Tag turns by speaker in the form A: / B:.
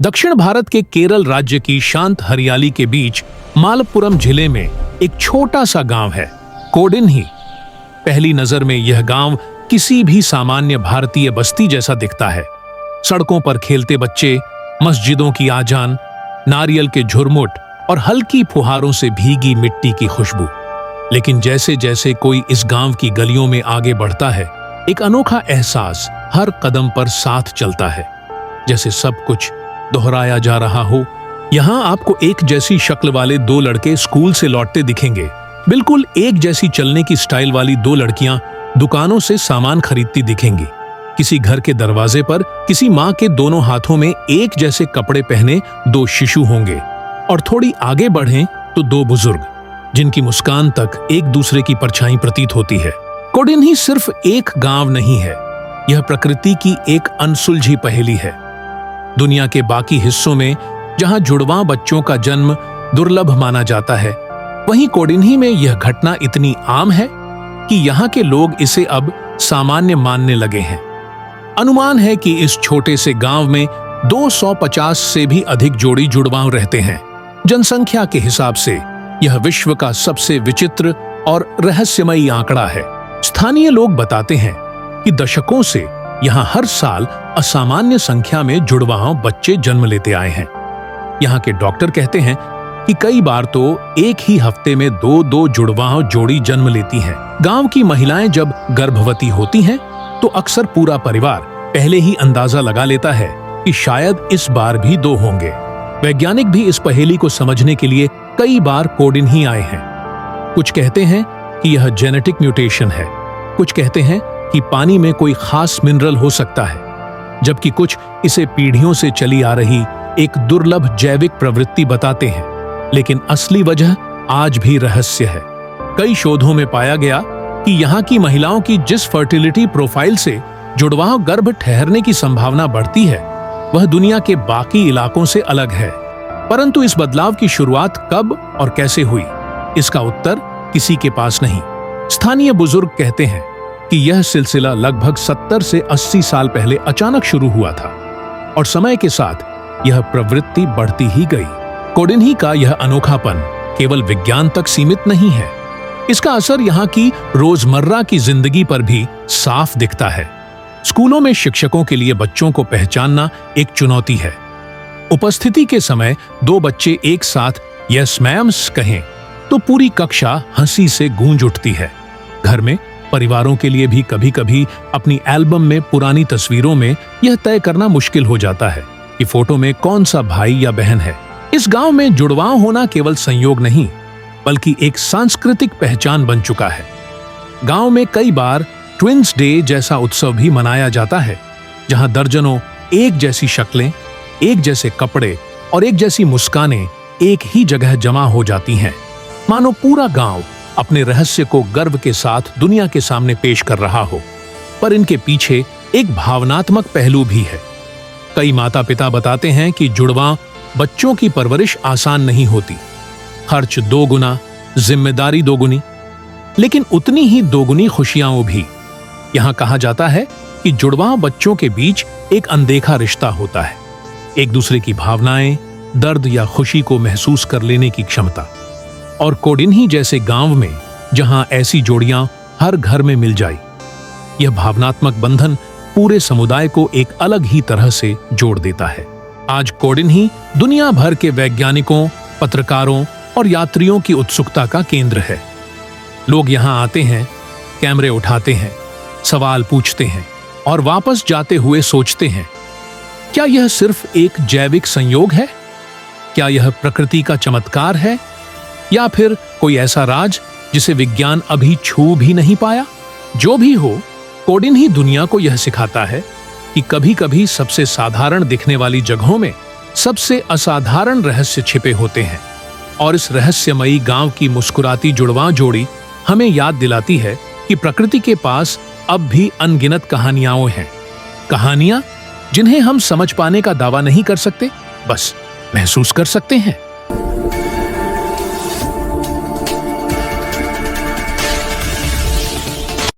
A: दक्षिण भारत के केरल राज्य की शांत हरियाली के बीच मालप्पुरम जिले में एक छोटा सा गांव है, कोडिन्ही। पहली नजर में यह गांव किसी भी सामान्य भारतीय बस्ती जैसा दिखता है। सड़कों पर खेलते बच्चे, मस्जिदों की आजान, नारियल के झुरमुट और हल्की फुहारों से भीगी मिट्टी की खुशबू। लेकिन जैसे जैसे कोई इस गांव की गलियों में आगे बढ़ता है, एक अनोखा एहसास हर कदम पर साथ चलता है, जैसे सब कुछ दोहराया जा रहा हो। यहाँ आपको एक जैसी शक्ल वाले दो लड़के स्कूल से लौटते दिखेंगे। बिल्कुल एक जैसी चलने की स्टाइल वाली दो लड़कियां दुकानों से सामान खरीदती दिखेंगी। किसी घर के दरवाजे पर किसी माँ के दोनों हाथों में एक जैसे कपड़े पहने दो शिशु होंगे, और थोड़ी आगे बढ़ें तो दो बुजुर्ग, जिनकी मुस्कान तक एक दूसरे की परछाई प्रतीत होती है। कोडिन्ही सिर्फ एक गांव नहीं है, यह प्रकृति की एक अनसुलझी पहेली है। दुनिया के बाकी हिस्सों में जहां जुड़वां बच्चों का जन्म दुर्लभ माना जाता है, वहीं कोडिन्ही में यह घटना इतनी आम है कि यहाँ के लोग इसे अब सामान्य मानने लगे हैं। अनुमान है कि इस छोटे से गांव में 250 से भी अधिक जोड़ी जुड़वां रहते हैं। जनसंख्या के हिसाब से यह विश्व का सबसे विचित्र और रहस्यमयी आंकड़ा है। स्थानीय लोग बताते हैं कि दशकों से यहाँ हर साल असामान्य संख्या में जुड़वां बच्चे जन्म लेते आए हैं। यहाँ के डॉक्टर कहते हैं कि कई बार तो एक ही हफ्ते में दो जुड़वां जोड़ी जन्म लेती हैं। गांव की महिलाएं जब गर्भवती होती हैं तो अक्सर पूरा परिवार पहले ही अंदाजा लगा लेता है कि शायद इस बार भी दो होंगे। वैज्ञानिक भी इस पहेली को समझने के लिए कई बार कोडिन्ही आए हैं। कुछ कहते हैं कि यह जेनेटिक म्यूटेशन है, कुछ कहते हैं कि पानी में कोई खास मिनरल हो सकता है, जबकि कुछ इसे पीढ़ियों से चली आ रही एक दुर्लभ जैविक प्रवृत्ति बताते हैं। लेकिन असली वजह आज भी रहस्य है। कई शोधों में पाया गया कि यहाँ की महिलाओं की जिस फर्टिलिटी प्रोफाइल से जुड़वां गर्भ ठहरने की संभावना बढ़ती है, वह दुनिया के बाकी इलाकों से अलग है। परंतु इस बदलाव की शुरुआत कब और कैसे हुई, इसका उत्तर किसी के पास नहीं। स्थानीय बुजुर्ग कहते हैं कि यह सिलसिला लगभग 70 से 80 साल पहले अचानक शुरू हुआ था, और समय के साथ यह प्रवृत्ति बढ़ती ही गई। कोडिन्ही का यह अनोखापन केवल विज्ञान तक सीमित नहीं है, इसका असर यहाँ की रोजमर्रा की जिंदगी पर भी साफ दिखता है। स्कूलों में शिक्षकों के लिए बच्चों को पहचानना एक चुनौती है। उपस्थिति के समय दो बच्चे एक साथ यस मैम कहें तो पूरी कक्षा हंसी से गूंज उठती है। घर में परिवारों के लिए भी कभी कभी अपनी एल्बम में पुरानी तस्वीरों में यह तय करना मुश्किल हो जाता है कि फोटो में कौन सा भाई या बहन है। इस गांव में जुड़वां होना केवल संयोग नहीं, बल्कि एक सांस्कृतिक पहचान बन चुका है। गांव में कई बार ट्विंस डे जैसा उत्सव भी मनाया जाता है, जहां दर्जनों एक जैसी शक्लें, एक जैसे कपड़े और एक जैसी मुस्कानें एक ही जगह जमा हो जाती हैं। मानो पूरा गांव अपने रहस्य को गर्व के साथ दुनिया के सामने पेश कर रहा हो। पर इनके पीछे एक भावनात्मक पहलू भी है। कई माता पिता बताते हैं कि जुड़वां बच्चों की परवरिश आसान नहीं होती। खर्च दोगुना, जिम्मेदारी दोगुनी, लेकिन उतनी ही दोगुनी खुशियां भी। यहाँ कहा जाता है कि जुड़वां बच्चों के बीच एक अनदेखा रिश्ता होता है, एक दूसरे की भावनाएं, दर्द या खुशी को महसूस कर लेने की क्षमता। और कोडिन्ही जैसे गांव में जहां ऐसी जोड़ियां हर घर में मिल जाए, यह भावनात्मक बंधन पूरे समुदाय को एक अलग ही तरह से जोड़ देता है। आज कोडिन्ही दुनिया भर के वैज्ञानिकों, पत्रकारों और यात्रियों की उत्सुकता का केंद्र है। लोग यहां आते हैं, कैमरे उठाते हैं, सवाल पूछते हैं और वापस जाते हुए सोचते हैं, क्या यह सिर्फ एक जैविक संयोग है? क्या यह प्रकृति का चमत्कार है, या फिर कोई ऐसा राज जिसे विज्ञान अभी छू भी नहीं पाया? जो भी हो, कोडिन्ही दुनिया को यह सिखाता है कि कभी कभी सबसे साधारण दिखने वाली जगहों में सबसे असाधारण रहस्य छिपे होते हैं। और इस रहस्यमयी गांव की मुस्कुराती जुड़वां जोड़ी हमें याद दिलाती है कि प्रकृति के पास अब भी अनगिनत कहानियां हैं। कहानियां जिन्हें हम समझ पाने का दावा नहीं कर सकते, बस महसूस कर सकते हैं।